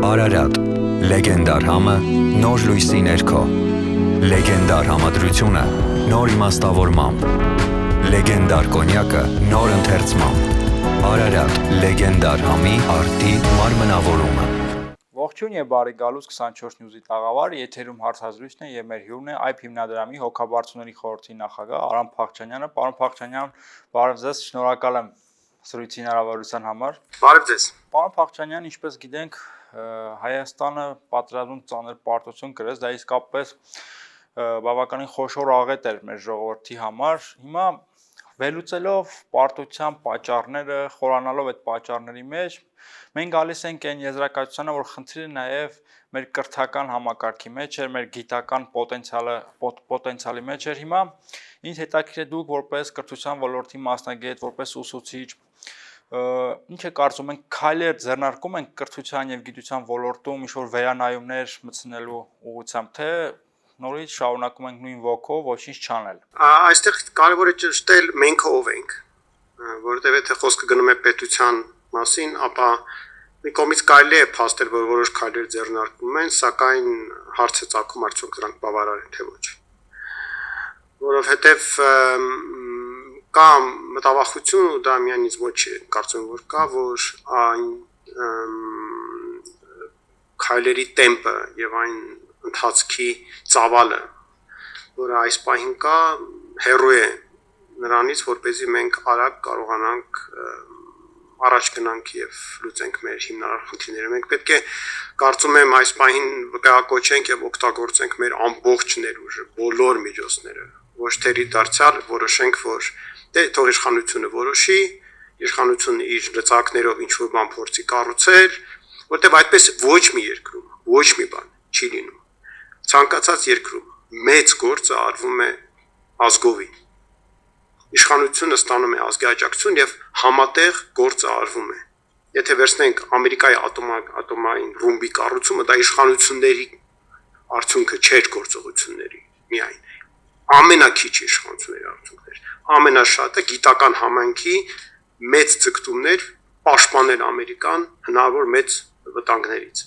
Արարատ, լեգենդար համը, նոր լույսի ներքո, լեգենդար համադրությունը, նոր իմաստավորմամբ, լեգենդար կոնյակը, նոր ընթերցմամբ, Արարատ, լեգենդար համի արդի մարմնավորումը։ Ողջույն եւ բարի գալուս 24 News-ի տաղավար, եթերում հարցազրույցն է եւ մեր հյուրն է IP հիմնադրամի հոգաբարձուների խորհրդի նախագահ Արամ Փախչանյանը։ Պարոն Փախչանյան, բարև ձեզ, շնորհակալ եմ զրույցի հնարավորության համար։ Բարև ձեզ։ Պարոն Փախչանյան, ինչպես գիտենք, Հայաստանը պատերազմում ծանր պարտություն կրեց, դա իսկապես բավականին խոշոր աղետ էր մեր ժողովրդի համար։ Հիմա վերլուծելով պարտության պատճառները, խորանալով այդ պատճառների մեջ, մենք գալիս ենք այն եզրակացությանը, որ խնդիրը նաև մեր կրթական համակարգի մեջ էր, մեր գիտական պոտենցիալի մեջ էր։ Հիմա ինձ հետաքրքիր է դուք որպես կրթության ոլորտի մասնագետ, որպես ուսուցիչ, ինչ է կարծում եք, քայլեր ձեռնարկում են կրթության եւ գիտության ոլորտում ինչ-որ վերանայումներ մտցնելու ուղղությամբ, թե նորից շարունակում ենք նույն ոգով ոչինչ չանել։ Այստեղ կարևոր է ճշտել մենք ով ենք, որովհետև եթե խոսքը գնում է պետության մասին, ապա մի կողմից կարելի է փաստել, որ որոշ քայլեր ձեռնարկվում են, սակայն հարց է ծագում արդյոք դրանք բավարար են թե ոչ։ Որովհետև կա մտավախություն ու դա միանից ոչ է, կարծում որ կա, որ այն քայլերի տեմպը եւ այն ընթացքի ծավալը, որը այս պահին կա, հեռու է նրանից, որպեսզի մենք արագ կարողանանք առաջ գնանք եւ լուծենք մեր հիմնարար խնդիրները։ Մենք պետք է կարծում եմ այս պահին վկայակոչենք եւ օգտագործենք մեր ամբողջ ներուժը, բոլոր միջոցները, ոչ թե դարձյալ որոշենք, որ դե թող իշխանությունը որոշի, իշխանությունը իր լծակներով ինչ որ բան փորձի կառուցել, որտեղ այդպես ոչ մի երկրում, ոչ մի բան չի լինում։ Ցանկացած երկրում մեծ գործը արվում է ազգովին։ Իշխանությունը ստանում է ազգի աջակցություն եւ համատեղ գործը արվում է։ Եթե վերցնենք Ամերիկայի ատոմային ռումբի կառուցումը, դա իշխանությունների արդյունքը չէր գործողությունների միայն։ Ամենակիչ իշխանությունների արդյունքներ։ Ամենաշատը գիտական համայնքի մեծ ձգտումներ պաշտպանել Ամերիկան հնարավոր մեծ վտանգներից։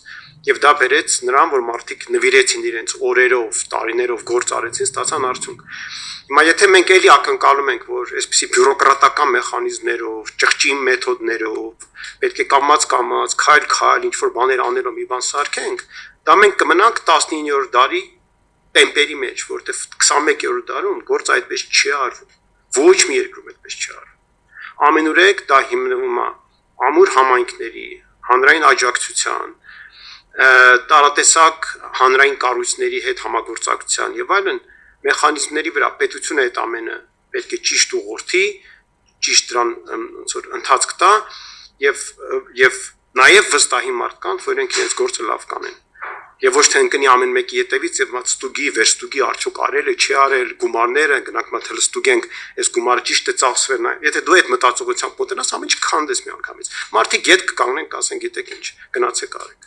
Եվ դա բերեց նրան, որ մարդիկ նվիրեցին իրենց օրերով, տարիներով գործ արեցին, ստացան արդյունք։ Հիմա եթե մենք էլի ակնկալում ենք, որ այսպիսի բյուրոկրատական մեխանիզմներով, ճղճի մեթոդներով, պետք է կամած, քայլ, ինչ որ բաներ անելով մի բան սարքենք, դա մենք կմնանք 19-րդ դարի տեմպերի մեջ, որտեղ 21-րդ դարում գործը այդպես չի արվում։ Ոչ մի երկրում այդպես չի արվում։ Ամենուրեք դա հիմնվում է ամուր համայնքների, հանրային աջակցության, տարատեսակ հանրային կառույցների հետ համագործակցության եւ այլն մեխանիզմների վրա պետությունը այդ ամենը պետք է ճիշտ ուղղորդի, ճիշտ դրան ոնց որ ընթացք տա եւ նաեւ վստահի մարդկանց, որ իրենք իրենց գործը լավ կանեն։ Եվ ոչ թե ընկնի ամեն մեկի հետևից եւ ստուգի, վերստուգի արդյոք արել է, չի արել, գումարները, գնանք մտել ստուգենք, այս գումարը ճիշտ է ծախսվել, եթե դու այդ մտածողությամբ մոտենաս, ամեն ինչ քանդես միանգամից։ Մարդիկ ետ կկանգնեն, կասեն, գիտեք ինչ, գնացեք արեք։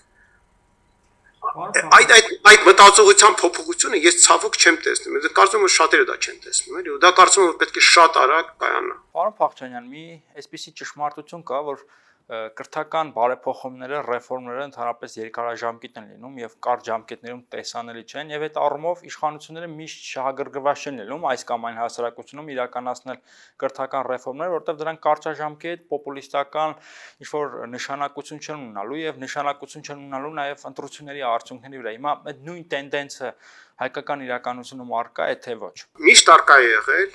Այդ մտածողության փոփոխությունը ես ցավոք չեմ տեսնում։ Ես կարծում եմ շատերը դա չեն տեսնում, էլի, ու դա կարծում եմ որ պետք է շատ արագ կայանա։ Պարոն Փախչանյան, մի այսպիսի ճշմարտություն կա, որ կրթական բարեփոխումները, ռեֆորմները ընդհանրապես երկարաժամկետ են լինում եւ կարճ ժամկետներում տեսանելի չեն եւ այդ առումով իշխանությունները միշտ շահագրգռված չեն լինում այս կամ այն հասարակությունում իրականացնել կրթական ռեֆորմներ, որտեղ դրանք կարճաժամկետ, պոպուլիստական ինչ-որ նշանակություն չեն ունենալու եւ նշանակություն չեն ունենալու նաեւ ընտրությունների արդյունքների վրա։ Հիմա այդ նույն տենդենսը հայկական իրականությունում առկա է թե ոչ։ Միշտ առկա է եղել,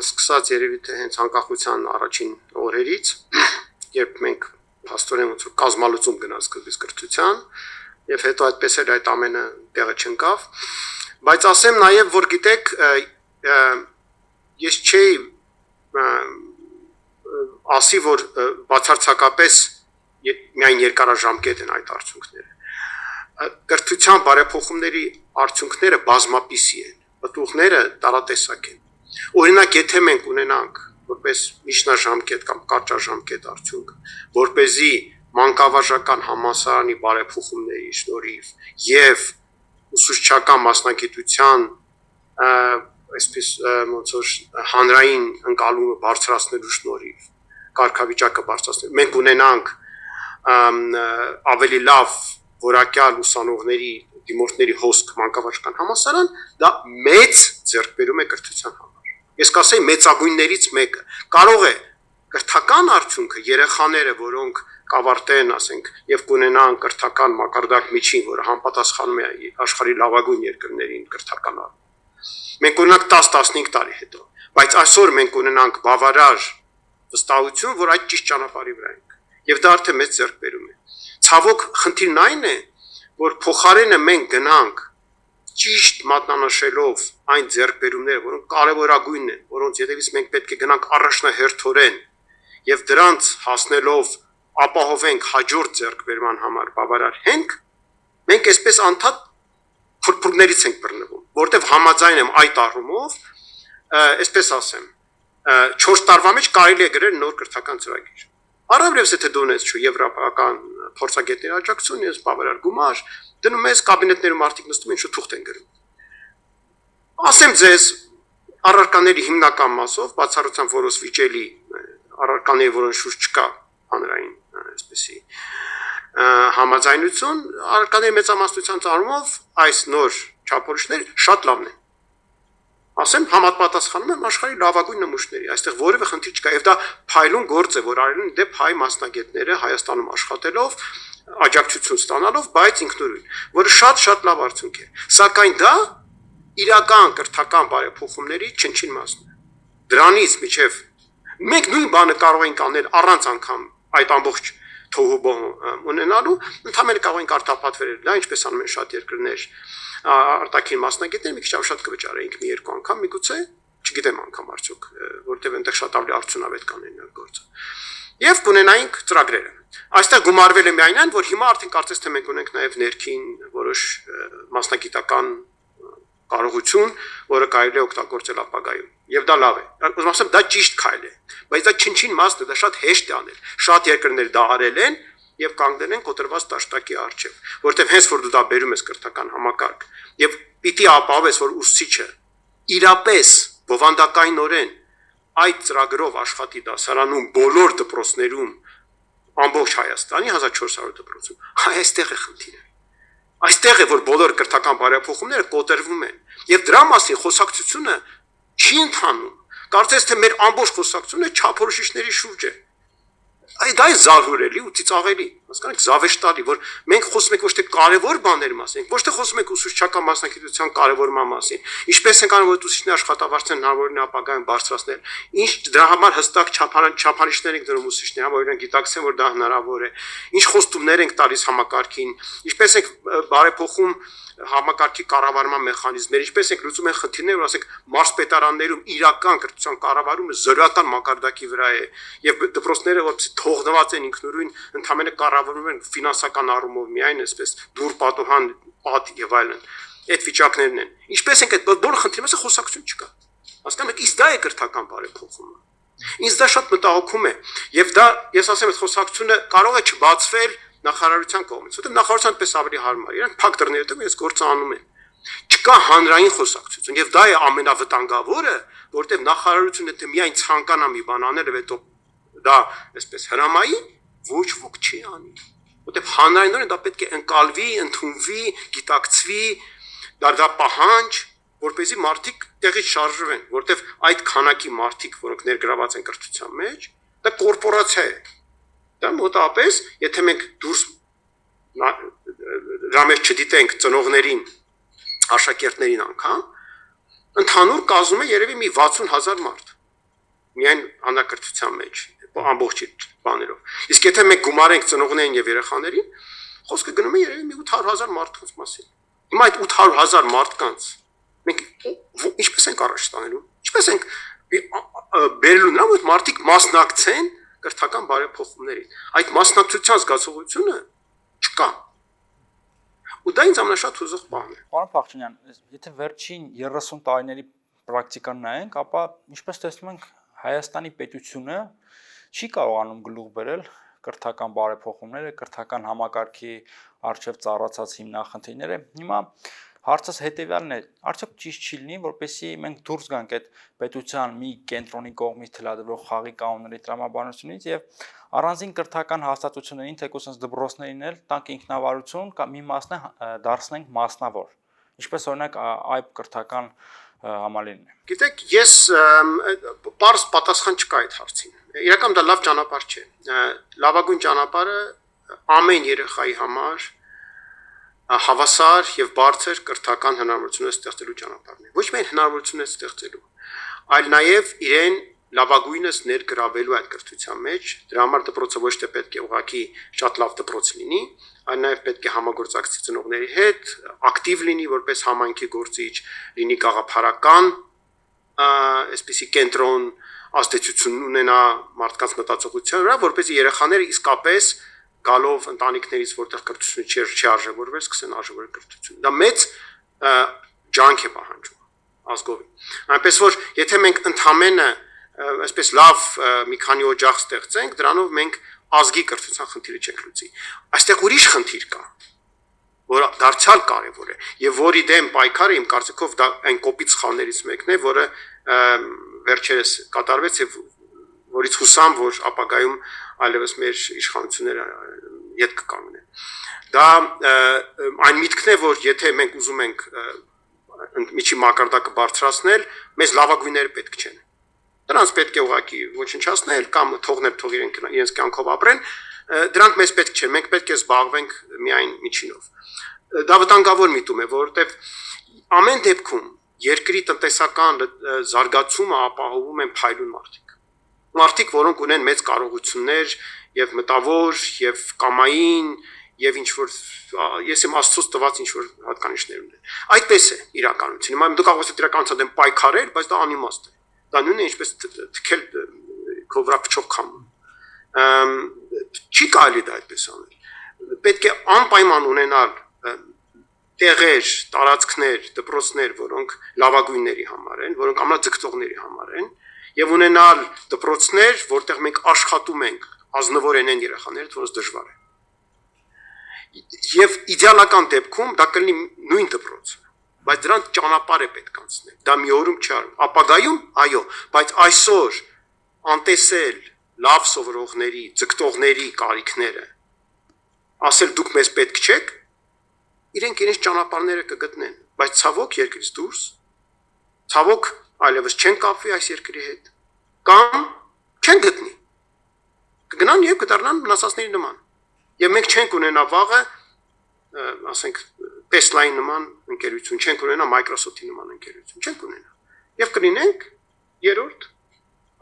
սկսած երևի թե հենց անկախության առաջին օրերից, երբ մենք փաստորեն ոնց որ կազմալուծում գնաց սկզբից կրթության եւ հետո այդպես էլ այդ ամենը տեղը չընկավ, բայց ասեմ նաեւ որ գիտեք ես չէի ասի որ բացարձակապես միայն երկարաժամկետ են այդ արդյունքները։ Կրթության բարեփոխումների արդյունքները բազմապիսի են, պատուղները տարատեսակ են։ Օրինակ եթե մենք ունենանք որպես միջնաժամկետ կամ կարճաժամկետ արդյունք, որպեսզի մանկավարժական համալսարանի բարեփոխումների շնորհիվ եւ ուսուցչական մասնագիտության այսպես ոնց որ հանրային ընկալումը բարձրացնելու շնորհիվ կարգավիճակը բարձրացնել, մենք ունենանք ավելի լավ որակյալ ուսանողների դիմորդների հոսք մանկավարժական համալսարան, դա մեծ ձեռքբերում է կրթության համար։ Ես կասեի մեծագույններից մեկը։ Կարող է կրթական արդյունքը երեխաները, որոնք կավարտեն, ասենք, եւ կունենան կրթական մակարդակ միջին, որը համապատասխանում է աշխարհի լավագույն երկրներին կրթական առումով։ Մենք ունենք 10-15 տարի հետո, բայց այսօր մենք ունենանք բավարար վստահություն, որ այդ ճիշտ ճանապարհի վրա ենք։ Եվ դա արդեն մեծ ձեռքբերում է։ Ցավոք, խնդիրն այն է, որ փոխարենը մենք գնանք ճիշտ մատնանշելով այն ձեռքբերումները, որոնք կարևորագույնն են, որոնց յետևից մենք պետք է գնանք առաջնահերթորեն եւ դրանց հասնելով ապահովենք հաջորդ ձեռքբերման համար բավարար հենք, մենք այսպես անդադ փրփուրներից ենք բռնվում, որտեվ համաձայն եմ այդ առումով, այսպես ասեմ, 4 տարվա մեջ կարելի է գրել նոր կրթական ծրագիր։ Առավելևս եթե դու ունես եվրոպական փորձագետների աջակցություն, ես բավարար գումար, դնում ես կաբինետներում արդիկ նստում են շուտ թուղթ են գրում։ Ասեմ ձեզ, առարկաների հիմնական մասով բացառությամբ որոշ վիճելի առարկաների, որոնց շուրջ չկա հանրային, այսպեսի համաձայնություն, առարկաների մեծամասնության առումով այս նոր չափորոշիչները շատ լավն են։ Ասեմ, համապատասխանում եմ աշխարհի լավագույն նմուշների, այստեղ որևէ խնդիր չկա, եւ դա փայլուն գործ է, որ արել են դեպ հայ մասնագետները Հայաստանում աշխատելով, աջակցություն ստանալով, բայց ինքնուրույն, որը շատ լավ արդյունք է։ Սակայն դա իրական կրթական բարեփոխումների չնչին մասն է։ Դրանից միջև մենք նույն բանը կարող ենք անել առանց անգամ այդ ամբողջ թոհուբոհ ունենալու, ընդհանրապես կարող ենք արտապատվել, դա ինչպես անում են շատ երկրներ, արտաքին մասնագետներ մի քիչ շատ կվճարեինք մի երկու անգամ, միգուցե, չգիտեմ անգամ արդյոք, որտեղ այնտեղ շատ ավելի արդյունավետ կանեն այդ գործը։ Եվ կունենայինք ծրագրերը։ Այստեղ գումարվել է միայն այն, որ հիմա արդեն կարծես թե մենք ունենք նաև ներքին որոշ մասնագիտական կարողություն, որը կարելի է օգտագործել ապագայում։ Եվ դա լավ է։ Ուզում ասեմ, դա ճիշտ քայլ է, բայց դա չնչին մասն է, դա շատ հեշտ է անել։ Շատ երկրներ դա արել են եւ կանգնել են կոտրված տաշտակի առջեւ, որտեղ հենց որ դու դա բերում ես կրթական համակարգ եւ պիտի ապահովես, որ ուսուցիչը իրապես բովանդակայինորեն այդ ծրագրով աշխատի դասարանում բոլոր դպրոցներում ամբողջ Հայաստանի 1400 դպրոցում, այստեղ է խնդիրը։ Այստեղ է, որ բոլոր կրթական բարեփոխումները կոտրվում են եւ դրա մասին խոսակցությունը չի ընթանում։ Կարծես թե մեր ամբողջ խոսակցությունը չափորոշիչների շուրջ է։ Այդ այս զարհուրելի ու ծիծաղելի, հասկանաք, զավեշտալի, որ մենք խոսում ենք ոչ թե կարևոր բաների մասին, ոչ թե խոսում ենք ուսուցչական մասնագիտության կարևորման մասին, ինչպես են կարող ուսուցիչների աշխատավարձն հնարավորին ապագայում բարձրացնել, ինչ դրա համար հստակ չափանիշներ ենք դրում ուսուցիչների համար, օրինակ գիտակցեն, որ դա հնարավոր է, ինչ խոստումներ ենք տալիս համակարգին, ինչպես ենք բարեփոխում համակարգի կառավարման մեխանիզմներ, ինչպես ենք լուծում են խնդիրները, որ ասենք մարզպետարաններում իրական կրթության կառավարումը զորական մակարդակի վրա է եւ դպրոցները որպես թողնված են ինքնուրույն ընդհանրապես կառավարվում են ֆինանսական առումով միայն այսպես դուր պատոհան պատ եւ այլն։ Այդ վիճակներն են։ Ինչպես ենք այդ բոլոր խնդիրի մասը խոսակցություն չկա։ Հասկանաք, իսկ դա է կրթական բարեփոխումը։ Ինձ դա շատ մտահոգում է եւ դա ես ասեմ այդ խոսակցությունը կարող է չբացվել նախարարության կողմից, որտեղ նախարարության պես ավելի հարմար, իրանք փակ դռներով դեռ այս գործը անում են։ Չկա հանրային խոսակցություն եւ դա է ամենավտանգավորը, որտեղ նախարարությունը թե միայն ցանկանա մի բան անել եւ հետո դա այսպես հրամայի ոչ ոք չի անի, որտեղ հանրայինորեն դա պետք է ընկալվի, ընդունվի, գիտակցվի, դա պահանջ, որպեսզի մարդիկ տեղից շարժվեն, որտեղ այդ քանակի մարդիկ, որոնք ներգրաված են կրթության մեջ, դա կորպորացիա է։ Դա մոտավորապես, եթե մենք դուրս ռամեր չդիտենք ծնողներին, աշակերտներին անգամ, ընդհանուր կազմում է երևի մի 60,000 մարդ։ Միայն հանրակրթության մեջ, ամբողջ բաներով։ Իսկ եթե մենք գումարենք ծնողներին եւ երեխաներին, խոսքը գնում է երևի մի 800,000 մարդկանց մասին։ Հիմա այդ 800,000 մարդկանց մենք ինչպես ենք առաջ տանելու։ Ինչպես ենք բերելու նրան, որ մարդիկ մասնակցեն կրթական բարեփոխումներին։ Այդ մասնակցության զգացողությունը չկա։ Ու դա ինձ ամենաշատ հուզող բանն է։ Պարոն Փախչյանյան, եթե վերջին 30 տարիների պրակտիկան նայենք, ապա ինչպես տեսնում ենք, Հայաստանի պետությունը չի կարողանում գլուխ բերել կրթական բարեփոխումները, կրթական համակարգի արժև ծառացած հիմնախնդիրները։ Հիմա Հարցս հետեւյալն է, արդյոք ճիշտ չի լինի, որպեսզի մենք դուրս գանք այդ պետության մի կենտրոնի կողմից թելադրվող խաղի կանոնների տրամաբանությունից եւ առանձին կրթական հաստատություններին, թեկուզ sense դպրոցներին էլ տանք ինքնավարություն կամ մի մասն է դարձնենք մասնավոր։ Ինչպես օրինակ այբ կրթական համալիրն է։ Գիտեք, ես բարձ պատասխան չկա այդ հարցին։ Իրական դա լավ ճանապարհ չէ։ Լավագույն ճանապարհը ամեն երեխայի համար հավասար եւ բարձր կրթական հնարավորություններ ստեղծելու ճանապարհն է։ Ոչ միայն հնարավորություններ ստեղծելու, այլ նաեւ իրեն լավագույնս ներգրավելու այդ կրթության մեջ։ Դրա համար դպրոցը ոչ թե պետք է ուղղակի շատ լավ դպրոց լինի, այլ նաեւ պետք է համագործակցի ծնողների հետ, ակտիվ լինի որպես համայնքի գործիչ, լինի գաղափարական, այսպիսի կենտրոն ազդեցություն ունենա մարդկանց մտածողության վրա, որպեսզի երեխաները իսկապես գալով ընտանիքներից, որտեղ կրթությունը չի արժևորվել, սկսեն արժևորել կրթությունը։ Դա մեծ ջանք է պահանջում ազգովին։ Այնպես որ եթե մենք ընդհանրապես այսպես լավ մի քանի օջախ ստեղծենք, դրանով մենք ազգի կրթության խնդիրը չենք լուծի։ Այստեղ ուրիշ խնդիր կա, որը դարձյալ կարևոր է եւ որի դեմ պայքարը իմ կարծիքով դա այն կոպիտ սխալներից մեկն է, որը վերջերս կատարվեց եւ որից հուսամ, որ ապագայում այլևս մեր իշխանությունները ետ կկանգնեն։ Դա այն միտքն է, որ եթե մենք ուզում ենք միջի մակարդակը բարձրացնել, մեզ լավագույնները պետք չեն։ Դրանց պետք է ուղղակի ոչնչացնել կամ թողնել թող իրենց կյանքով ապրեն, դրանք մեզ պետք չեն, մենք պետք է զբաղվենք միայն միջինով։ Դա վտանգավոր միտում է, որովհետև ամեն դեպքում երկրի տնտեսական զարգացումը ապահովում են փայլուն մարդիկ։ Մարդիկ, որոնք ունեն մեծ կարողություններ եւ մտավոր եւ կամային եւ ինչ որ ես իմ աստծոց տված ինչ որ հատկանիշներ ունեն։ Այդպես է իրականությունը։ Հիմա դուք կարող եք իրականության դեմ պայքարել, բայց դա անիմաստ է։ Դա նույնն է ինչպես թքել քո վրա փչով քամ։ Չի կարելի դա այդպես անել։ Պետք է անպայման ունենալ տեղեր, տարածքներ, դպրոցներ, որոնք լավագույնների համար են, որոնք ամենաձգտողների համար են, եւ ունենալ դպրոցներ, որտեղ մենք աշխատում ենք ազնվորեն են երեխաները, որոնց դժվար է։ Եվ իդեալական դեպքում դա կլինի նույն դպրոցը, բայց դրան ճանապարհ է պետք անցնել։ Դա մի օրում չի արվում։ Ապագայում, այո, բայց այսօր անտեսել լավ սովորողների, ձգտողների կարիքները, ասել դուք մեզ պետք չեք, իրենք իրենց ճանապարհները կգտնեն, բայց ցավոք երկրից դուրս, ցավոք այլևս չեն կապվի այս երկրի հետ, կամ չեն գտնի։ Կգնան եւ կդառնան մնացածների նման։ Եվ մենք չենք ունենա վաղը, ասենք, Tesla-ի նման ընկերություն, չենք ունենա Microsoft-ի նման ընկերություն, չենք ունենա։ Եվ կլինենք երրորդ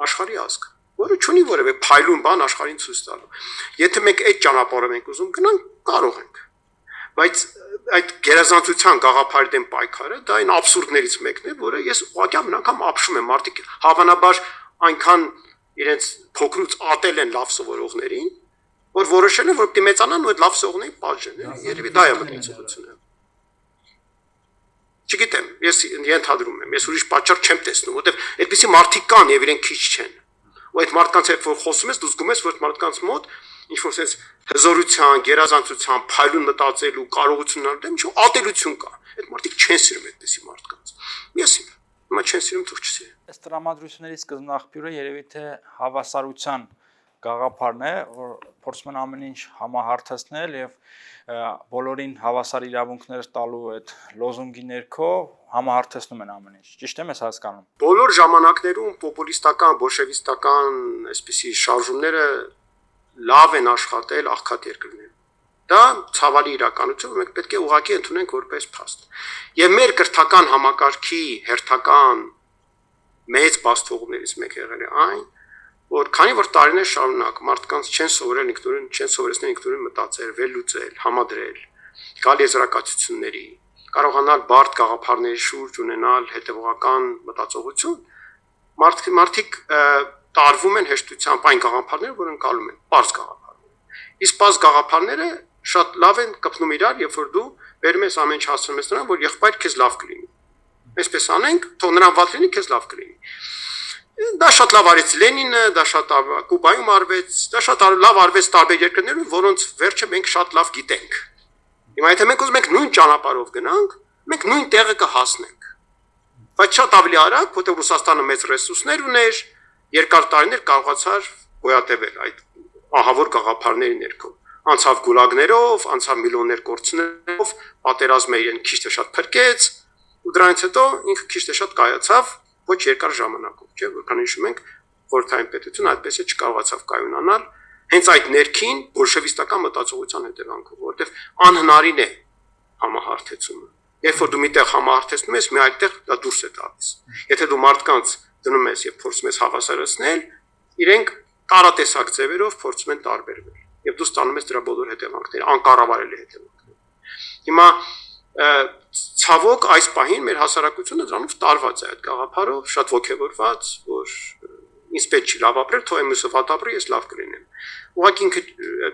աշխարհի ազգ, որը չունի որևէ փայլուն բան աշխարհին ցույց տալու։ Եթե մենք այդ ճանապարհով ենք ուզում գնանք, կարող ենք։ Բայց այդ գերազանցության գաղափարի դեմ պայքարը դա այն աբսուրդներից մեկն է, որը ես ուղղակի ամեն անգամ ապշում եմ, մարդիկ հավանաբար այնքան իրենց փոքրուց ատել են լավ սովորողներին, որ որոշել են, որ պետք է մեծանան ու այդ լավ սովորողներին պատժեն, երևի դա է մտածողությունը։ Չգիտեմ, ես ենթադրում եմ, ես ուրիշ պատճառ չեմ տեսնում, որովհետև այդպիսի մարդիկ կան եւ իրենք քիչ չեն։ Ու այդ մարդկանց հետ որ խոսում ես, դու զգում ես, որ մարդկանց մոտ ինչ որ sense հզորության, գերազանցության, փայլուն մտածելու կարողություններ դեմ ինչ ատելություն կա։ Այդ մարդիկ չեն սիրում այդպիսի մարդկանց։ Ես հիմա չեն սիրում, թող չսիրեն։ Այս տրամադրությունների սկզբնաղբյուրը երևի թե հավասարության գաղափարն է, որ փորձում են ամեն ինչ համահարթեցնել եւ բոլորին հավասար իրավունքներ տալու այդ լոզունգի ներքո համահարթեցնում են ամեն ինչ։ Ճիշտ եմ ես հասկանում։ Բոլոր ժամանակներում պոպուլիստական, բոլշևիստական այսպիսի շարժումները լավ են աշխատել աղքատ երկրներում։ Դա ցավալի իրականություն, մենք պետք է ուղղակի ընդունենք որպես փաստ։ Եվ մեր կրթական համակարգի հերթական մեծ բացթողումներից մեկը եղել է այն, որ քանի որ տարիներ շարունակ մարդկանց չեն սովորել ինքնուրույն, չեն սովորեցնել ինքնուրույն մտածել, վերլուծել, համադրել, գալ եզրակացությունների, կարողանալ բարդ գաղափարների շուրջ ունենալ հետևողական մտածողություն, մարդիկ տարվում են հեշտությամբ այն գաղափարները, որ ընկալում են, պարզ գաղափարներ։ Իսկ պարզ գաղափարները շատ լավ են կպնում իրար, երբ որ դու բերում ես ամեն ինչ հասցնում ես նրան, որ եղբայր քեզ լավ կլինի։ Այսպես անենք, թող նրան վատ լինի, քեզ լավ կլինի։ Դա շատ լավ արեց Լենինը, դա շատ Կուբայում արվեց, դա շատ լավ արվեց տարբեր երկրներում, որոնց վերջը մենք շատ լավ գիտենք։ Հիմա եթե մենք ուզում ենք նույն ճանապարհով գնանք, մենք նույն տեղը կհասնենք։ Բայց շատ ավելի արագ, որտեղ Ռուսաստանը մեծ ռեսուրսներ ուներ, երկար տարիներ կարողացար գոյատևել այդ ահավոր գաղափարների ներքո։ Անցավ գուլագներով, անցավ միլիոններ կորցնելով, պատերազմը իրեն քիչ թե շատ փրկեց, ու դրանից հետո ինքը քիչ թե շատ կայացավ ոչ երկար ժամանակով, չէ՞, որքան հիշում ենք, խորհրդային պետությունը այդպես է չկարողացավ կայունանալ, հենց այդ ներքին բոլշևիստական մտածողության հետևանքով, որովհետև անհնարին է համահարթեցումը։ Երբ որ դու միտեղ համահարթեցնում ես, մի այդտեղ դա դուրս է տալիս։ Եթե դու մարդկանց դնում ես եւ փորձում ես հավասարացնել, իրենք տարատեսակ ձևերով փորձում են տարբերվել։ Եվ դու ստանում ես դրա բոլոր հետևանքները, անկառավարելի հետևանքները։ Հիմա ցավոք այս պահին մեր հասարակությունը դրանով տարված է այդ գաղափարով, շատ ոգևորված, որ ինձ պետք չի լավ ապրել, թող մյուսը վատ ապրի, ես լավ կլինեմ։ Ուղղակի ինքը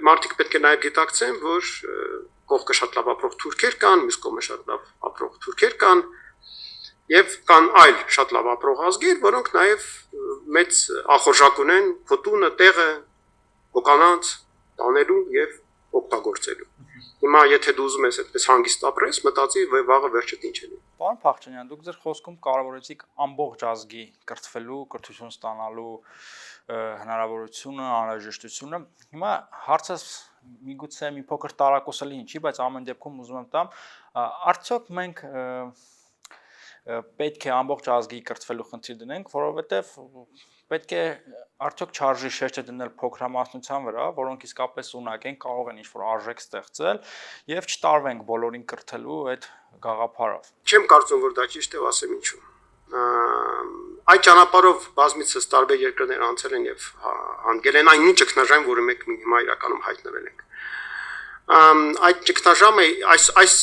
մարդիկ պետք է նաև գիտակցեն, որ կողքը շատ լավ ապրող թուրքեր կան, մյուս կողմը շատ լավ ապրող թուրքեր կան, եւ կան այլ շատ լավ ապրող ազգեր, որոնք նաև մեծ ախորժակ ունեն փոտունը, տեղը, ոկանանց տանելու եւ օգտագործելու։ Հիմա եթե դու ուզում ես այդպես հանգիստ ապրես, մտածի վաղը վերջը ինչ է լինի։ Պարոն Փախչյանյան, դուք ձեր խոսքում կարևորեցիք ամբողջ ազգի կրթվելու, կրթություն ստանալու հնարավորությունը, անհրաժեշտությունը։ Հիմա հարցը միգուցե մի փոքր տարակուսելի ինչի, բայց ամեն դեպքում ուզում եմ տամ, արդյոք մենք պետք է ամբողջ ազգի կրթվելու խնդիր դնենք, որովհետև պետք է արդյոք չարժի շեշտը դնել փոքրամասնության վրա, որոնք իսկապես ունակ են, կարող են ինչ-որ արժեք ստեղծել եւ չտարվենք բոլորին կրթելու այդ գաղափարով։ Չեմ կարծում, որ դա ճիշտ է, ասեմ ինչու։ Այդ ճանապարհով բազմիցս տարբեր երկրներ անցել են եւ հանգել են այն ճգնաժամ, որը մենք հիմա իրականում հայտնվել ենք։ Այդ ճգնաժամը, այս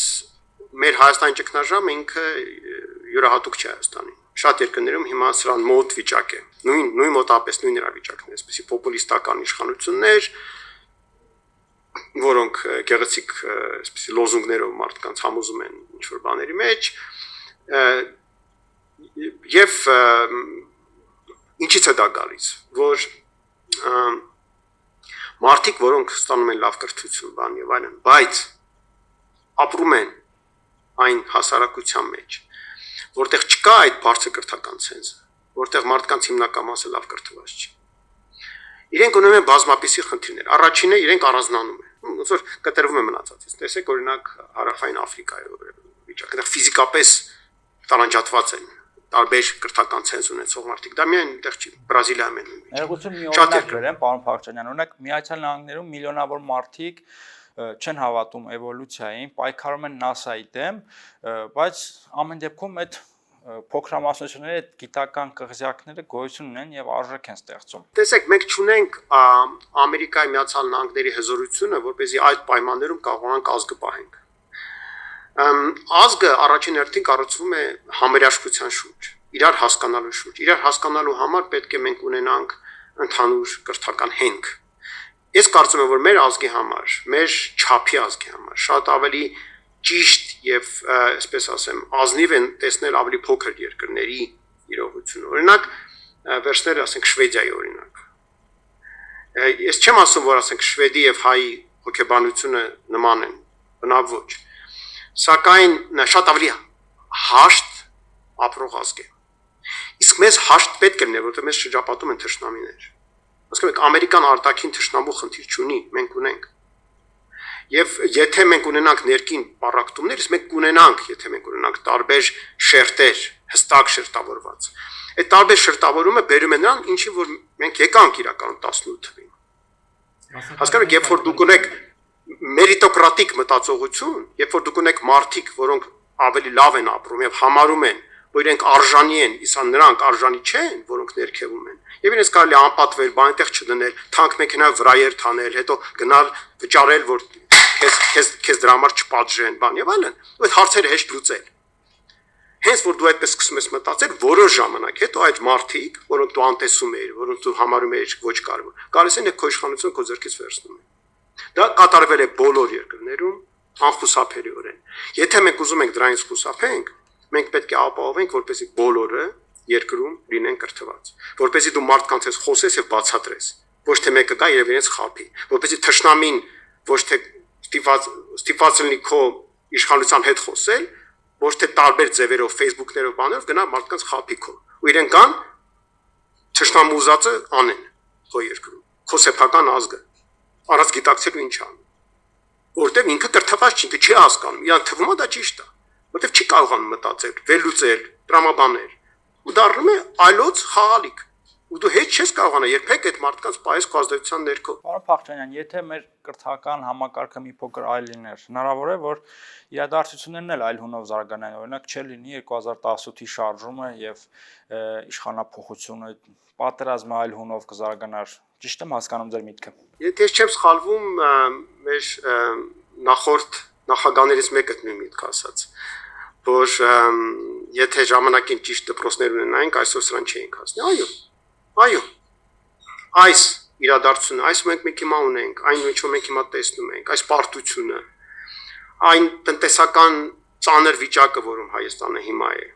մեր Հայաստանի ճգնաժամը ինքը յուրահատուկ չէ Հայաստանի։ Շատ երկրներում հիմա սրան մոտ վիճակ է։ Նույն մոտապես նույն իրավիճակն է, այսպեսի պոպուլիստական իշխանություններ, որոնք գեղեցիկ այսպեսի լոզունգներով մարդկանց համոզում են ինչ-որ բաների մեջ, եւ ինչից է դա գալիս, որ մարդիկ, որոնք ստանում են լավ կրթություն, բան եւ այլն, բայց ապրում են այն հասարակության մեջ, որտեղ չկա այդ բարձր կրթական ցենզը, որտեղ մարդկանց հիմնական մասը լավ կրթված չի։ Իրենք ունեն բազմապիսի խնդիրներ։ Առաջինը իրենք առանձնանում են։ Ոնց որ կտրվում է մնացածից։ Տեսեք օրինակ Հարավային Աֆրիկայի վիճակը, այդտեղ ֆիզիկապես տարանջատված են տարբեր կրթական ցենզ ունեցող մարդիկ։ Դա միայն այդտեղ չի, Բրազիլիայում են։ Ներողություն մի օրինակ վերեմ, պարոն Փախչյանյան, օրինակ Միացյալ Նահանգներում միլիոնավոր մարդիկ չեն հավատում էվոլյուցիային, պայքարում են NASA-ի դեմ, բայց ամեն դեպքում այդ փոքրամասնությունների այդ գիտական կղզյակները գոյություն ունեն եւ արժեք են ստեղծում։ Տեսեք, մենք չունենք Ամերիկայի Միացյալ Նահանգների հզորությունը, որպեսզի այդ պայմաններում կարողանանք ազգը պահենք։ Ազգը առաջին հերթին կառուցվում է համերաշխության շուրջ, իրար հասկանալու շուրջ։ Իրար հասկանալու համար պետք է մենք ունենանք ընդհանուր կրթական հենք։ Ես կարծում եմ, որ մեր ազգի համար, մեր չափի ազգի համար շատ ավելի ճիշտ եւ այսպես ասեմ, ազնիվ են տեսնել ավելի փոքր երկրների իրողությունը։ Օրինակ, վերջները ասենք Շվեդիայի օրինակ։ Ես չեմ ասում, որ ասենք Շվեդի եւ հայ հոգեբանությունը նման են, բնավ ոչ։ Սակայն շատ ավելի հաշտ ապրող ազգ է։ Իսկ մեզ հաշտ պետք է լինի, որովհետեւ մեզ շրջապատում են թշնամիներ։ Ասում եք, Ամերիկան արտաքին թշնամու խնդիր չունի, մենք ունենք։ Եվ եթե մենք ունենանք ներքին պառակտումներ, մենք կունենանք, եթե մենք ունենանք տարբեր շերտեր, հստակ շերտավորված։ Այդ տարբեր շերտավորումը բերում է նրան, ինչի որ մենք եկանք իրականում 18 թվին։ Հասկանում եք, երբ որ դուք ունեք մերիտոկրատիկ մտածողություն, երբ որ դուք ունեք մարդիկ, որոնք ավելի լավ են ապրում եւ համարում են, որ իրենք արժանի են, իսկ նրանք արժանի չեն, որոնք ներքևում են։ Եվ իրենց կարելի է անպատվել, բան այնտեղ չդնել, թանկ մեքենա վրայեր թանել, հետո գնալ վճարել, որ քեզ դրա համար չպատժեն, բան եւ այլն։ Ու այդ հարցերը հեշտ լուծել։ Հենց որ դու այդպես սկսում ես մտածել, որոշ ժամանակ հետո այդ մարդիկ, որոնք դու անտեսում ես, որոնք դու համարում ես ոչ կարևոր, գալիս են քո իշխանությունը քո ձեռքից վերցնում են։ Դա կատարվել է բոլոր երկրներում անխուսափելիորեն։ Եթե մենք ուզում ենք դրանից խուսափենք, մենք պետք է ապահովենք, որպեսզի բոլորը երկրում լինեն կրթված, որպեսզի դու մարդկանց հետ խոսես եւ բացատրես, ոչ թե մեկը գա եւ իրենց խափի, որպեսզի թշնամին ոչ թե ստիպված լինի քո իշխանության հետ խոսել, ոչ թե տարբեր ձևերով, Facebook-ներով բաներով գնա մարդկանց խափիքով։ Ու իրեն կան ճշտամուզածը անեն քո երկրում, քո սեփական ազգը։ Առանց գիտակցելու ինչ ան։ Որտեւ ինքը կրթված չի, ինքը չի հասկանում, իրան թվում է դա ճիշտ է, որտեւ չի կարողանում մտածել, վերլուծել, տրամաբանել։ Ու դառնում է այլոց խաղալիք։ Ու դու հետ չես կարողանա երբեք այդ մարդկանց պայես քո ազդեցության ներքո։ Պարոն Փախչյանյան, եթե մեր կրթական համակարգը մի փոքր այլ լիներ, հնարավոր է որ իրադարձություններն էլ այլ հունով զարգանան, օրինակ չէ լինի 2018-ի շարժումը եւ իշխանափոխությունը, պատերազմը այլ հունով կզարգանար։ Ճիշտ եմ հասկանում ձեր միտքը։ Եթե ես չեմ սխալվում, մեր նախորդ նախագաներից մեկը նույն միտքը ասաց, որ եթե ժամանակին ճիշտ դպրոցներ ունենայինք, այսօր սրան չէինք հասնի։ Այո, այս իրադարձությունը, այս մենք հիմա ունենք, այն ինչ որ մենք հիմա տեսնում ենք, այս պարտությունը, այն տնտեսական ծանր վիճակը, որում Հայաստանը հիմա է,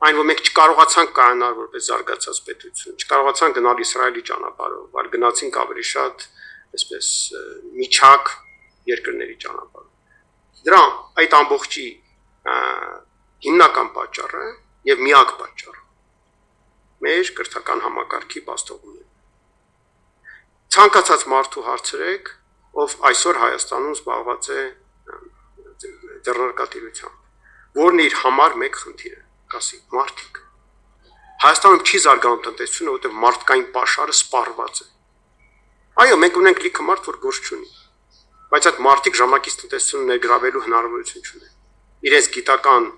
այն որ մենք չկարողացանք կայանալ որպես զարգացած պետություն, չկարողացանք գնալ Իսրայելի ճանապարհով, այլ գնացինք ավելի շատ, այսպես միջակ երկրների ճանապարհով։ Դրա այդ ամբողջի հիմնական պատճառը եւ միակ պատճառը մեր կրթական համակարգի բաստողումն է։ Ցանկացած մարդու հարցրեք, ով այսօր Հայաստանում զբաղված է ձեռնարկատիրությամբ, որն իր համար մեկ խնդիր է, կասի մարդիկ։ Հայաստանում չի զարգանում տնտեսությունը, որովհետև մարդկային պաշարը սպառված է։ Այո, մենք ունենք լիքը մարդ, որ գործ չունի, բայց այդ մարդիկ ժամանակից տնտեսությունը ներգրավելու հնարավորություն չունեն։ Իրենց գիտական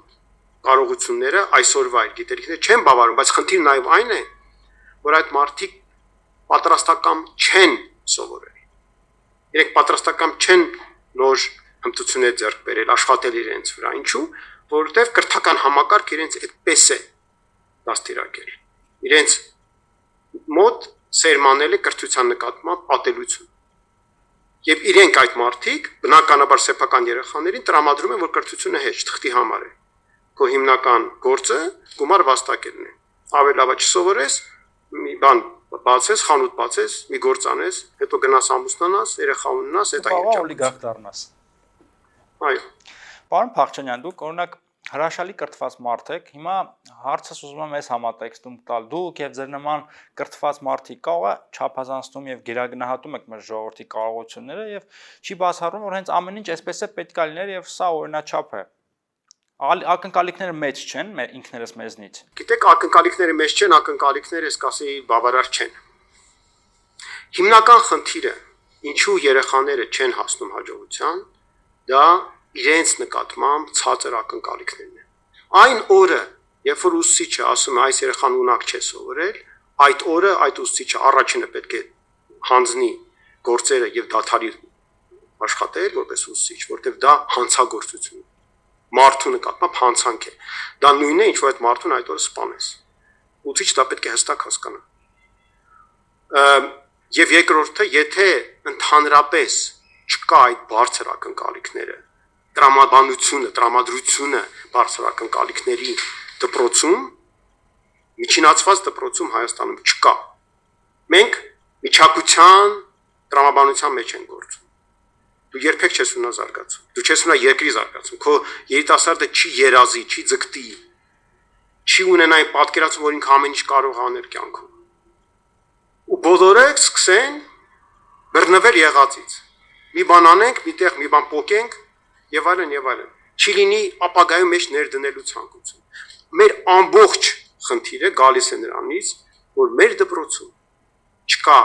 կարողությունները այսօրվա այդ գիտելիքները չեն բավարարում, բայց խնդիրը նաև այն է, որ այդ մարդիկ պատրաստական չեն սովորել։ Իրենք պատրաստական չեն նոր հմտություններ ձեռք բերել, աշխատել իրենց վրա։ Ինչու՞, որովհետև կրթական համակարգ իրենց այդպես է դաստիարակել։ Իրենց մոտ սերմանել է կրթության նկատմամբ պատելություն։ Եվ իրենք այդ մարդիկ բնականաբար սեփական երեխաներին տրամադրում են, որ կրթությունը հեշտ թղթի համար է։ Քո հիմնական գործը գումար վաստակելն է։ Ավելի լավ է չսովորես, մի բան բացես, խանութ բացես, մի գործ անես, հետո գնաս ամուսնանաս, երեխա ունենաս, հետո ինչ օլիգարխ դառնաս։ Այո։ Պարոն Փախչյանյան, դուք օրինակ հրաշալի կրթված մարդ եք, հիմա հարցս ուզում եմ այս համատեքստում տալ, դուք եւ ձեր նման կրթված մարդիկ կարող է չափազանցնում եւ գերագնահատում եք մեր ժողովրդի կարողությունները եւ չի բացառում, որ հենց ամեն ինչ այսպես է պետք է լիներ եւ սա օրինաչափ է։ Ակնկալիքները մեծ չեն ինքներս մեզնից։ Գիտեք, ակնկալիքները մեծ չեն, ակնկալիքները սկսի բավարար չեն։ Հիմնական խնդիրը, ինչու երեխաները չեն հասնում հաջողության, դա իրենց նկատմամբ ցածր ակնկալիքներն են։ Այն օրը, երբ որ ուսուցիչը ասում է այս երեխան ունակ չէ սովորել, այդ օրը այդ ուսուցիչը առաջինը պետք է հանձնի գործերը եւ դադարի աշխատել որպես ուսուցիչ, որտեղ դա հանցագործություն է։ Մարդու նկատմամբ հանցանք է։ Դա նույնն է, ինչ որ այդ մարդուն այդ օրը սպանես։ Ուսուցիչը դա պետք է հստակ հասկանա։ Եվ երկրորդը, եթե ընդհանրապես չկա այդ բարձր ակնկալիքները, տրամադրությունը բարձր ակնկալիքների դպրոցում, միջինացված դպրոցում Հայաստանում չկա։ Մենք միջակության տրամաբանության մեջ ենք գործում։ Դու երբեք չես ունենա զարգացում։ Դու չես ունենա երկրի զարգացում։ Քո երիտասարդը չի երազի, չի ձգտի, չի ունենա այն պատկերացում, որ ինքը ամեն ինչ կարող անել կյանքում։ Ու բոլորը սկսեն բռնվել եղածից։ Մի բան անենք, միտեղ մի բան փոկենք, եւ այլն եւ այլն։ Չի լինի ապագայում մեջ ներդնելու ցանկություն։ Մեր ամբողջ խնդիրը գալիս է նրանից, որ մեր դպրոցում չկա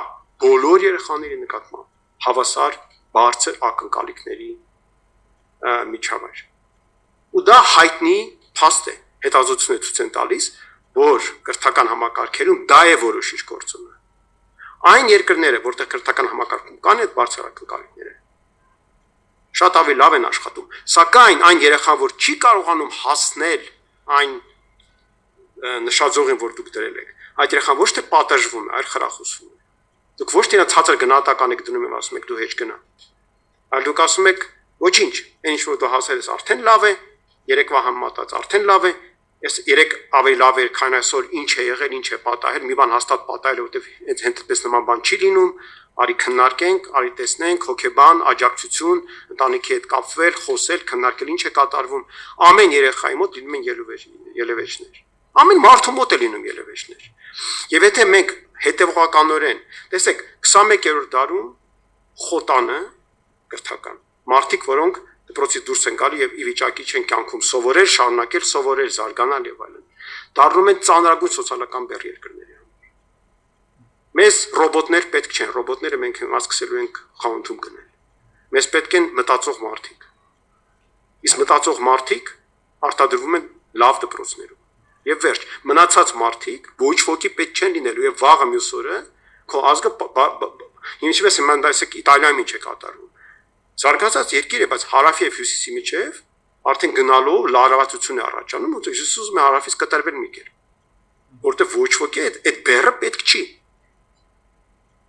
բոլոր երեխաների նկատմամբ հավասար բարձր ակնկալիքների միջավայր։ Ու դա հայտնի փաստ է, հետազոտությունները ցույց են տալիս, որ կրթական համակարգերում դա է որոշիչ գործոնը։ Այն երկրները, որտեղ կրթական համակարգում կան այդ բարձր ակնկալիքները, շատ ավելի լավ են աշխատում, սակայն այն երեխան, որ չի կարողանում հասնել այն նշաձողին, որ դուք դրել եք, այդ երեխան ոչ թե պատժվում է, այլ խրախուսվում է։ Դուք ոչ թե նա ցածր գնահատական եք դնում եւ ասում եք դու հեչ գնա։ Այլ դուք ասում եք ոչինչ, այն ինչ որ դու հասել ես արդեն լավ է, երեկվա համեմատած արդեն լավ է, ես երեք ավելի լավ էր, քան այսօր ինչ է եղել, ինչ է պատահել, մի բան հաստատ պատահել է, որտեվ հենց այդպես նման բան չի լինում, Արի քննարկենք, արի տեսնենք, հոգեբան, աջակցություն, ընտանիքի հետ կապվել, խոսել, քննարկել ինչ է կատարվում։ Ամեն երեխայի մոտ լինում են ելևէջներ։ Ամեն մարդու մոտ է լինում ելևէջներ։ Եվ եթե մենք հետևողականորեն, տեսեք, 21-րդ դարում խոտանը կրթական մարդիկ, որոնք դպրոցից դուրս են գալի եւ ի վիճակի չեն կյանքում սովորել, շարունակել սովորել, զարգանալ եւ այլն, դառնում են ծանրագույն սոցիալական բեռ երկրների։ Մեզ ռոբոտներ պետք չեն, ռոբոտները մենք հիմա սկսելու ենք խանութում գնել։ Մեզ պետք են մտածող մարդիկ։ Իսկ մտածող մարդիկ արտադրվում են լավ դպրոցներում։ Եվ վերջ, մնացած մարդիկ ոչ ոքի պետք չեն լինելու եւ վաղը մյուս օրը քո ազգը ինչպես իմանալ այսեք Իտալիայում ինչ է կատարվում։ Զարգացած երկիր է, բայց հարավի եւ հյուսիսի միջեւ արդեն գնալով լարվածություն է առաջանում, ու Հյուսիսը ուզում է հարավից կտրվել մի կերպ։ Որտեւ ոչ ոքի այդ բեռը պետք չի։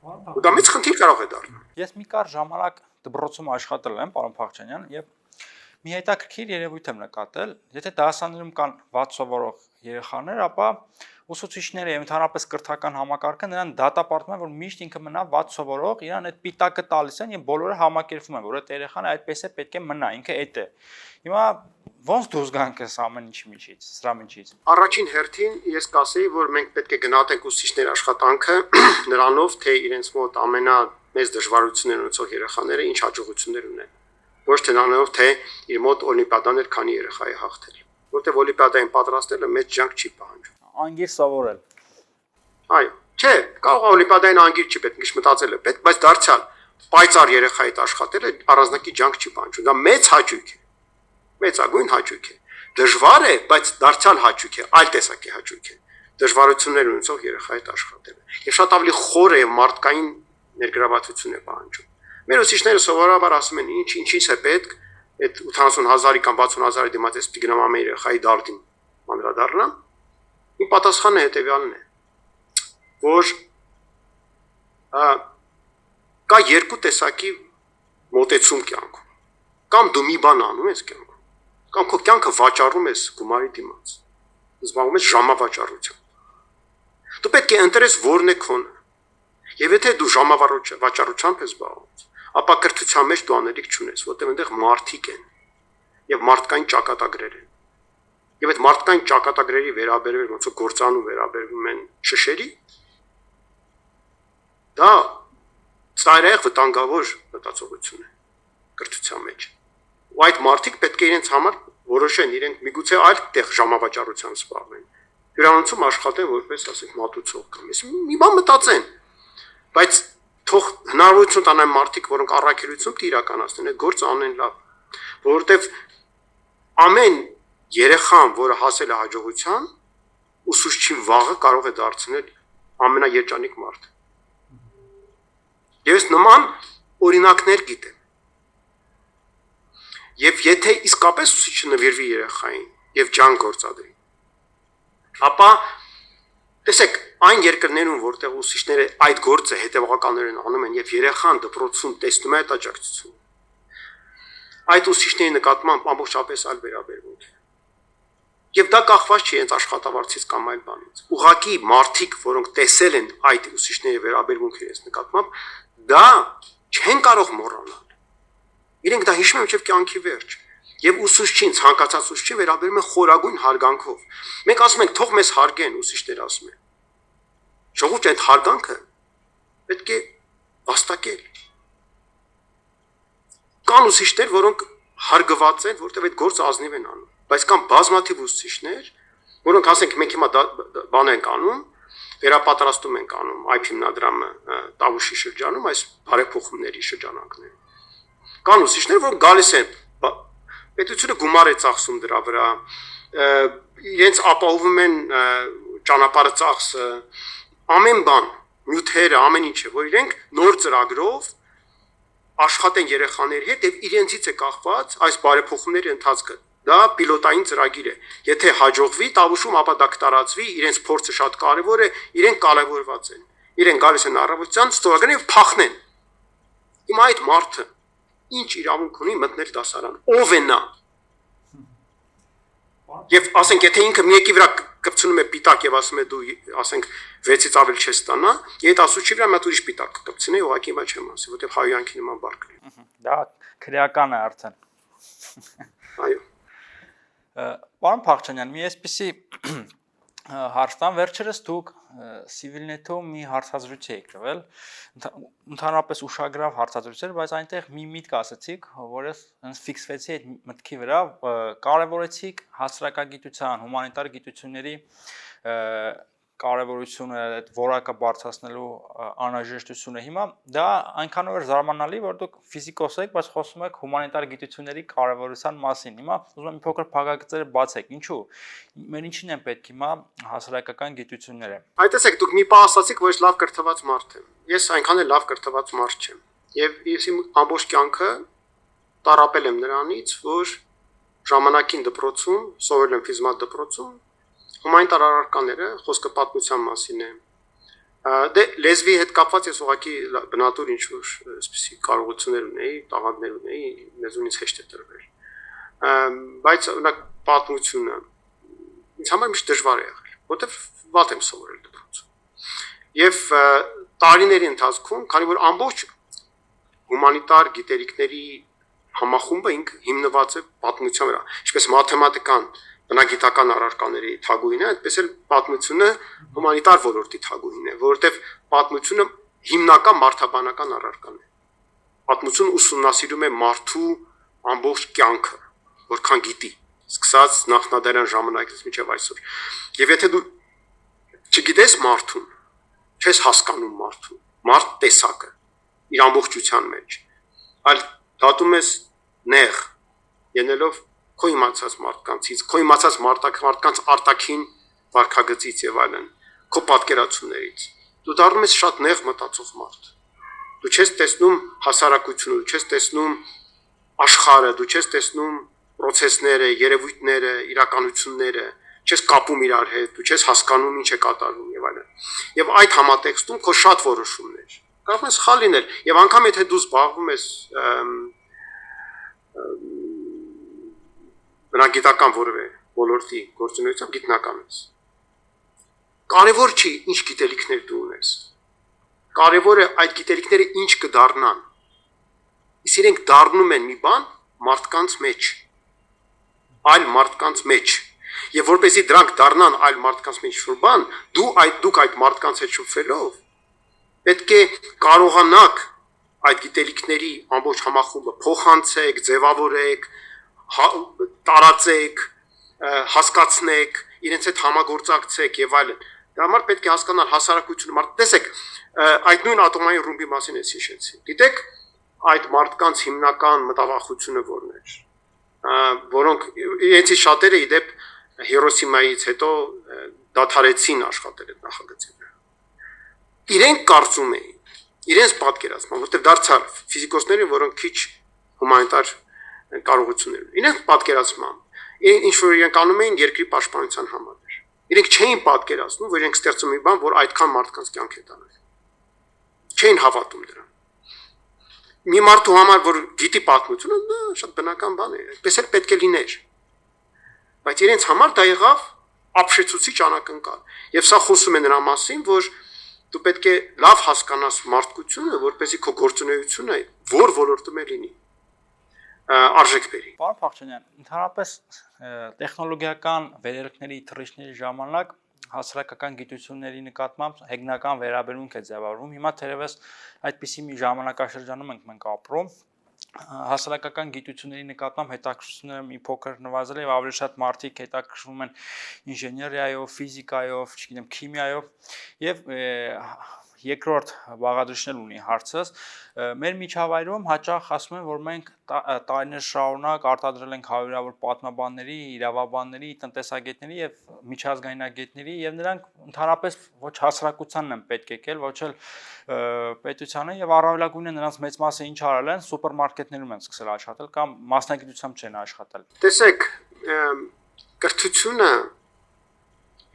Ու դա մեծ խնդիր կարող է դառնալ։ Ես մի կար ժամանակ դպրոցում աշխատել եմ, պարոն Փախչյանյան, եւ մի հետաքրքիր երևույթ եմ նկատել, եթե դասաներում կան վատ սովորող երեխաներ, ապա ուսուցիչները եւ ընդհանրապես կրթական համակարգը նրան դատապարտում են, որ միշտ ինքը մնա վատ սովորող, իրան այդ պիտակը տալիս են եւ բոլորը համակերպվում են, որ այդ երեխան այդպես է պետք է մնա, ինքը այդ է։ Հիմա ոնց դուրս գանք այս ամեն ինչի միջից, սրա միջից։ Առաջին հերթին ես կասեի, որ մենք պետք է գնահատենք ուսուցիչների աշխատանքը նրանով, թե իրենց մոտ ամենամեծ դժվարություններ ունեցող երեխաները ինչ հաջողություններ ունեն։ Ոչ թե նրանով, թե իր մոտ օլիմպիադաներ քանի երեխա է հաղթել, որտեղ օլիմպիադային պատրաստելը մեծ ջանք չի պահանջում։ Անգիր սովորել։ Այո, չէ, կարող է օլիմպիադային անգիր չի պետք, ինչ մտածել է պետք, բայց դարձյալ պայծառ երեխայի հետ աշխատելը առանձնակի ջանք չի պահանջում։ Դա մեծ հաճույք է։ Մեծագույն հաճույք է։ Դժվար է, բայց դարձյալ հաճույք է, այլ տեսակի հաճույք է։ Դժվարություններ ունեցող երեխայի հետ աշխատելը։ Եվ շատ ավելի խոր է մարդկային ներգրավվածություն է պահանջում։ Մեր ուսուցիչները սովորաբար ասում են, ինչից է պետք այդ 80,000-ի կամ 60,000-ի դիմաց էս պիգնամ ամեն երեխայի դարդին անդրադառնամ։ Իմ պատասխանը հետևյալն է, որ կա երկու տեսակի մոտեցում կյանքում։ Կամ դու մի բան անում ես կյանքում, կամ քո կյանքը վաճառում ես գումարի դիմաց։ Զբաղվում ես ժամավաճառությամբ։ Դու պետք է ընտրես որն է քոնը։ Եվ եթե դու ժամավաճառությամբ ես զբաղվում, ապա կրթության մեջ դու անելիք չունես, որտեղ այնտեղ մարդիկ են եւ մարդկային ճակատագրեր են։ Եվ այդ մարդկային ճակատագրերի վերաբերվել ոնց որ գործանում վերաբերվում են շշերի, դա ծայրահեղ վտանգավոր մտածողություն է կրթության մեջ։ Ու այդ մարդիկ պետք է իրենց համար որոշեն իրենք միգուցե այլ տեղ ժամավաճառությամբ զբաղվեն։ Հյուրանոցում աշխատեն որպես, ասենք, մատուցող կամ մի բան մտածեն։ Բայց թող հնարավորություն տանեն մարդիկ, որոնք առաքելություն իրականացնեն, այդ գործը անեն լավ, որովհետև ամեն երեխան, որը հասել է հաջողության, ուսուցչին վաղը կարող է դարձնել ամենաերջանիկ մարդը։ Ես նման օրինակներ գիտեմ։ Եվ եթե իսկապես ուսուցիչը նվիրվի երեխային եւ ջան գործադրի, ապա տեսեք, այն երկրներում, որտեղ ուսուցիչները այդ գործը հետևողականորեն անում են եւ երեխան դպրոցում տեսնում է այդ աջակցությունը, այդ ուսուցիչների նկատմամբ ամբողջապես այլ վերաբերմունք է։ Եվ դա կախված չի հենց աշխատավարձից կամ այլ բանից։ Ուղղակի մարդիկ, որոնք տեսել են այդ ուսուցիչների վերաբերմունքը իրենց նկատմամբ, դա չեն կարող մոռանալ։ Իրենք դա հիշում են մինչև կյանքի վերջ։ Եվ ուսուցչին, ցանկացած ուսուցչին վերաբերում են խորագույն հարգանքով։ Մենք ասում ենք, թող մեզ հարգեն, ուսուցիչները ասում են։ Ժողովուրդ այդ հարգանքը պետք է վաստակել։ Կան ուսուցիչներ, որոնք հարգված են, որտեղ այդ գործը ազնիվ են անում, բայց կան բազմաթիվ ուսուցիչներ, որոնք ասենք մենք հիմա բան ենք անում, վերապատրաստում ենք անում այդ հիմնադրամը Տավուշի շրջանում, այս բարեփոխումների շրջանակներում։ Կան ուսուցիչներ, որոնք գալիս են, պետությունը գումար է ծախսում դրա վրա, իրենց ապահովում են ճանապարհը ծախսը, ամեն բան, նյութերը, ամեն ինչը, որ իրենք նոր ծրագրով աշխատեն երեխաների հետ եւ իրենցից է կախված այս բարեփոխումների ընթացքը։ Դա պիլոտային ծրագիր է։ Եթե հաջողվի Տավուշում, ապա դա կտարածվի, իրենց փորձը շատ կարևոր է, իրենք կարևորված են։ Իրենք գալիս են առավոտյան, ստորագրեն եւ փախնեն։ Հիմա այդ մարդը ինչ իրավունք ունի մտնել դասարան։ Ով է նա։ Եվ ասենք, եթե ինքը մեկի վրա կպցնում է պիտակ եւ ասում է դու ասենք 6-ից ավել չես ստանա, այդ ասուչի վրա մատ ուրիշ պիտակ կպցնի, ուղղակի հիմա չեմ ասի, որտեղ հայոյանքի նման բառ կլինի։ Դա քրեական է արդեն։ Այո։ Պարոն Փախչյանյան, մի այսպիսի հարցան վերջերս դուք Civilnet-ում մի հարցազրույց եք տվել, ընդհանրապես ուշագրավ հարցազրույց էր, բայց այնտեղ մի միտք ասացիք, որը հենց ֆիքսվեցի այդ մտքի վրա, կարևորեցիք հասարակագիտության, հումանիտար գիտությունների կարևորությունը, այդ որակը բարձրացնելու անհրաժեշտությունը։ Հիմա դա այնքանով էր զարմանալի, որ դուք ֆիզիկոս եք, բայց խոսում եք հումանիտար գիտությունների կարևորության մասին։ Հիմա ուզում եմ մի փոքր փակագծերը բացեք։ Ինչու՞։ Մեր ինչին են պետք հիմա հասարակական գիտությունները։ Այդ տեսեք, դուք մի բան ասացիք, որ ես լավ կրթված մարդ եմ։ Ես այնքան էլ լավ կրթված մարդ չեմ։ Եվ ես իմ ամբողջ կյանքը տարապել եմ նրանից, որ ժամանակին դպրոցում, սովորել եմ ֆիզմատ դպրոցում, հումանիտար առարկաները, խոսքը պատմության մասին է։ Դե լեզվի հետ կապված ես ուղղակի բնատուր ինչ-որ այսպիսի կարողություններ ունեի, տաղանդներ ունեի, մեզունից հեշտ է տրվել։ Բայց օրինակ պատմությունը ինձ համար միշտ դժվար է եղել, որովհետև վատ եմ սովորել դպրոցում։ Եվ տարիների ընթացքում, քանի որ ամբողջ հումանիտար գիտելիքների համախումբը ինքը հիմնված է պատմության վրա, ինչպես մաթեմատիկան բնագիտական առարկաների թագուհին է, այդպես էլ պատմությունը հումանիտար ոլորտի թագուհին է, որովհետև պատմությունը հիմնական մարդաբանական առարկան է։ Պատմությունը ուսումնասիրում է մարդու ամբողջ կյանքը, որքան գիտի, սկսած նախնադարյան ժամանակից մինչև այսօր։ Եվ եթե դու չգիտես մարդուն, չես հասկանում մարդուն, մարդ տեսակը իր ամբողջության մեջ, այլ դատում ես նեղ, ելնելով քո իմացած մարդկանցից, քո իմացած մարդկանց արտաքին վարքագծից եւ այլն, քո պատկերացումներից։ Դու դառնում ես շատ նեղ մտածող մարդ։ Դու չես տեսնում հասարակությունը, դու չես տեսնում աշխարհը, դու չես տեսնում process-ները, երևույթները, իրականությունները, չես կապում իրար հետ, դու չես հասկանում ինչ է կատարվում եւ այլն։ Եվ այդ համատեքստում քո շատ որոշումներ կարող են սխալ լինել, եւ անգամ եթե դու զբաղվում ես բնագիտական որևէ ոլորտի գործունեությամբ գիտնական ես։ Կարևոր չի ինչ գիտելիքներ դու ունես։ Կարևորը այդ գիտելիքները ինչ կդառնան։ Իսկ իրենք դառնում են մի բան մարդկանց մեջ, այլ մարդկանց մեջ։ Եվ որպեսզի դրանք դառնան այլ մարդկանց մեջ որ բան, դուք այդ մարդկանց հետ շփվելով պետք է կարողանաք այդ գիտելիքների ամբողջ համախումբը փոխանցեք, ձևավորեք, տարածեք, հասկացնեք, իրենց հետ համագործակցեք եւ այլն։ Դրա համար պետք է հասկանալ հասարակությունը մարդ։ Տեսեք, այդ նույն ատոմային ռումբի մասին ես հիշեցի։ Գիտեք, այդ մարդկանց հիմնական մտավախությունը որն էր, որոնք իրենցից շատերը իդեպ Հիրոսիմայից հետո դադարեցին աշխատել այդ նախագծի վրա։ Իրենք կարծում էին, իրենց պատկերացման, որտեղ դարձար ֆիզիկոսները, որոնք քիչ հումանիտար կարողություններ ունեն։ Իրենք պատկերացման, ինչ որ իրենք անում էին երկրի պաշտպանության համար։ Իրենք չէին պատկերացնում, որ իրենք ստեղծում են բան, որ այդքան մարդկանց կյանք է տանել։ Չէին հավատում դրան։ Մի մարդու համար, որ գիտի պատմությունը, դա շատ բնական բան է, այդպես էլ պետք է լիներ։ Բայց իրենց համար դա եղավ ապշեցուցիչ անակնկալ։ Եվ սա խոսում է նրա մասին, որ դու պետք է լավ հասկանաս մարդկությունը, որպեսզի քո գործունեությունը որ ոլորտում է լինի արժեք բերի։ Պարոն Փախչյանյան, ընդհանրապես տեխնոլոգիական վերելքների թռիչքների ժամանակ հասարակական գիտությունների նկատմամբ հեգնական վերաբերմունք է ձևավորվում։ Հիմա թերևս այդպիսի մի ժամանակաշրջանում ենք մենք ապրում։ Հասարակական գիտությունների նկատմամբ հետաքրքրությունը մի փոքր նվազել է եւ ավելի շատ մարդիկ հետաքրքրվում են ինժեներիայով, ֆիզիկայով, չգիտեմ, քիմիայով եւ երկրորդ բաղադրիչն ունի հարցս մեր միջավայրում հաճախ ասում են որ մենք տարիներ շարունակ արտադրել ենք հարյուրավոր պատմաբանների, իրավաբանների, տնտեսագետների եւ միջազգայնագետների եւ նրանք ընդհանրապես ոչ հասարակությանն են պետք եկել, ոչ էլ պետությանը եւ առավելագույնը նրանց մեծ մասը ինչ արել են սուպերմարկետներում են սկսել աշխատել կամ մասնագիտությամբ չեն աշխատել։ Տեսեք, կրթությունը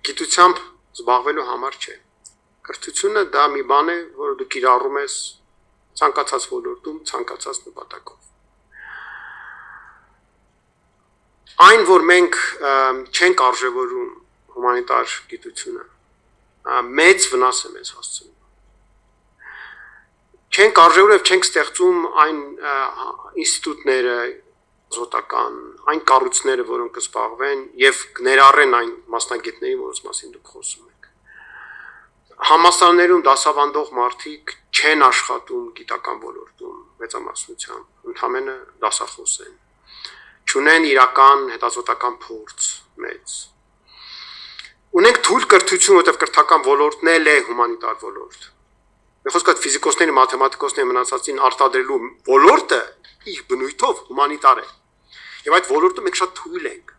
գիտությամբ զբաղվելու համար չէ։ Կրթությունը դա մի բան է, որը դու կիրառում ես ցանկացած ոլորտում, ցանկացած նպատակով։ Այն, որ մենք չենք արժևորում հումանիտար գիտությունը մեծ վնաս է մեզ հասցնում։ Չենք արժեուրև չենք ստեղծում այն ինստիտուտները զոտական, այն կառույցները, որոնք կզբաղվեն եւ կներառեն այն մասնագետների, որոնց մասին դուք խոսում եք։ Համալսարաններում դասավանդող մարդիկ չեն աշխատում գիտական ոլորտում մեծամասնությամբ, ընդհանրապես դասախոս են։ Չունեն իրական հետազոտական փորձ մեծ։ Ունենք թույլ կրթություն, որտեղ կրթական ոլորտն էլ է հումանիտար ոլորտ։ Խոսքը ֆիզիկոսների, մաթեմատիկոսների մնացածին արտադրելու ոլորտը իր բնույթով հումանիտար է։ Եվ այդ ոլորտը մենք շատ թույլ ենք։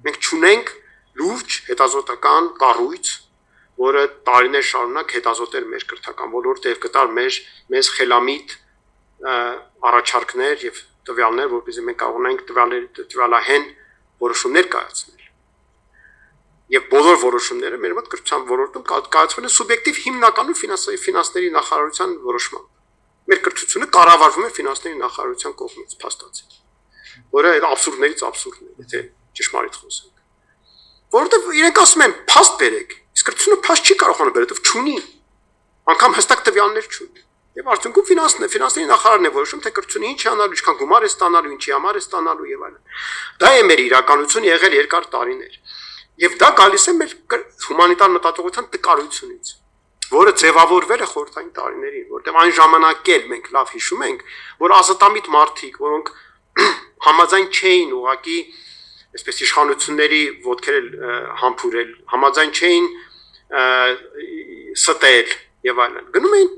Մենք չունենք լուրջ հետազոտական կառույց, որը տարիներ շարունակ հետազոտեր մեր կրթական ոլորտը եւ կտար մեզ խելամիտ առաջարկներ եւ տվյալներ, որպեսզի մենք կարողանանք տվյալահեն որոշումներ կայացնել։ Եվ բոլոր որոշումները մեր մոտ կրթության ոլորտում կայացվել են սուբյեկտիվ հիմնականում ֆինանսների նախարարության որոշմամբ։ Մեր կրթությունը կառավարվում է ֆինանսների նախարարության կողմից փաստացի, որը այդ աբսուրդներից աբսուրդն է, եթե ճշմարիտ խոսենք։ Որովհետև իրենք ասում են փաստ բերեք, իսկ կրթությունը փաստ չի կարողանում բերել, որովհետև չունի, անգամ հստակ տվյալներ չունի։ Եվ արդյունքում ֆինանսների նախարարն է որոշում, թե կրթությունը ինչ է անալու, ինչքան գումար է ստանալու, ինչի համար է ստանալու եւ այլն։ Դա է մեր իրականությունը եղել երկար տարիներ։ Եվ դա գալիս է մեր հումանիտար մտածողության տկարությունից, որը ձևավորվել է խորհրդային տարիներին, որտեղ այն ժամանակ էլ մենք լավ հիշում ենք, որ ազատամիտ մարդիկ, որոնք համաձայն չէին ուղղակի այսպես իշխանությունների ոտքերը համբուրել, համաձայն չէին ստել եւ այլն, գնում էին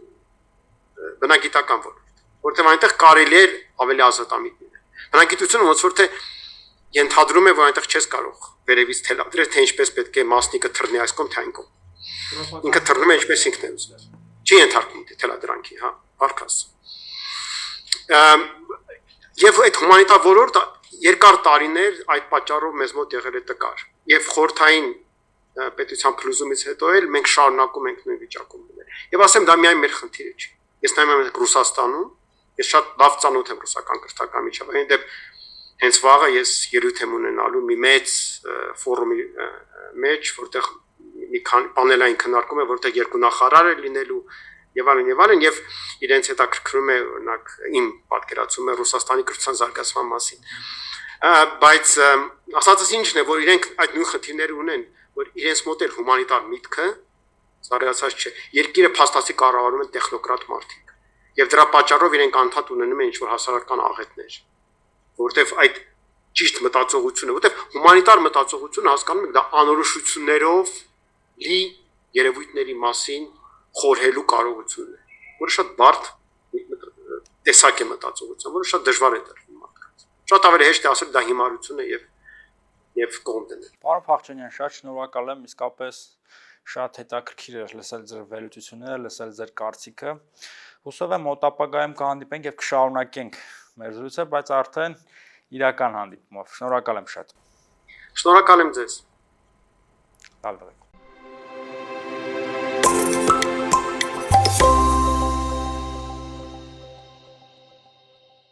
բնագիտական ոլորտ, որտեղ այնտեղ կարելի էր ավելի ազատամիտ լինել։ Բնագիտությունը ոնց որ թե ենթադրում է, որ այնտեղ չես կարող վերևից թելադրել, թե ինչպես պետք է մասնիկը թռնի այս կողմ, թե այն կողմ։ Ինքը թռնում է ինչպես ինքն է ուզում։ Չի ենթարկվում թելադրանքի, հա, բարքաս։ Եվ այդ հումանիտար ոլորտը երկար տարիներ այդ պատճառով մեզ մոտ եղել է տկար։ Եվ խորհրդային պետության փլուզումից հետո էլ մենք շարունակում ենք նույն վիճակում լինել։ Եվ ասեմ, դա միայն մեր խնդիրը չի։ Ես նայում եմ Ռուսաստանում, ես շատ լավ ծանոթ եմ ռուսական կրթական միջավայրին, դեպ հենց վաղը ես ելույթ եմ ունենալու մի մեծ ֆորումի մեջ, որտեղ մի քանի պանելային քննարկում է, որտեղ երկու նախարար է լինելու եւ այլն եւ իրենց հետաքրքրում է օրինակ իմ պատկերացումը Ռուսաստանի կրթության զարգացման մասին։ Բայց ասածս ինչն է, որ իրենք այդ նույն խնդիրները ունեն, որ իրենց մոտ էլ հումանիտար միտքը զարգացած չէ։ Երկիրը փաստացի կառավարում են տեխնոկրատ մարդիկ։ Եվ դրա պատճառով իրենք անդադ ունենում են ինչ-որ հասարակական աղետներ, որտեվ այդ ճիշտ մտածողությունը, որտեվ հումանիտար մտածողությունը հասկանում եք դա անորոշություններով լի երևույթների մասին խորհելու կարողությունն է, որը շատ բարդ տեսակ է մտածողության, որը շատ դժվար է դրվում մարդկանց։ Շատ ավելի հեշտ է ասել դա հիմարություն է եւ կողմ դնել։ Պարոն Փախչյանյան, շատ շնորհակալ եմ, իսկապես շատ հետաքրքիր էր լսել ձեր վերլուծությունները, լսել ձեր կարծիքը։ Հուսով եմ մոտ ապագայում կհանդիպենք եւ կշարունակենք մեր զրույցը, բայց արդեն իրական հանդիպումով։ Շնորհակալ եմ շատ։ Շնորհակալ եմ ձեզ։ Լավ եղեք։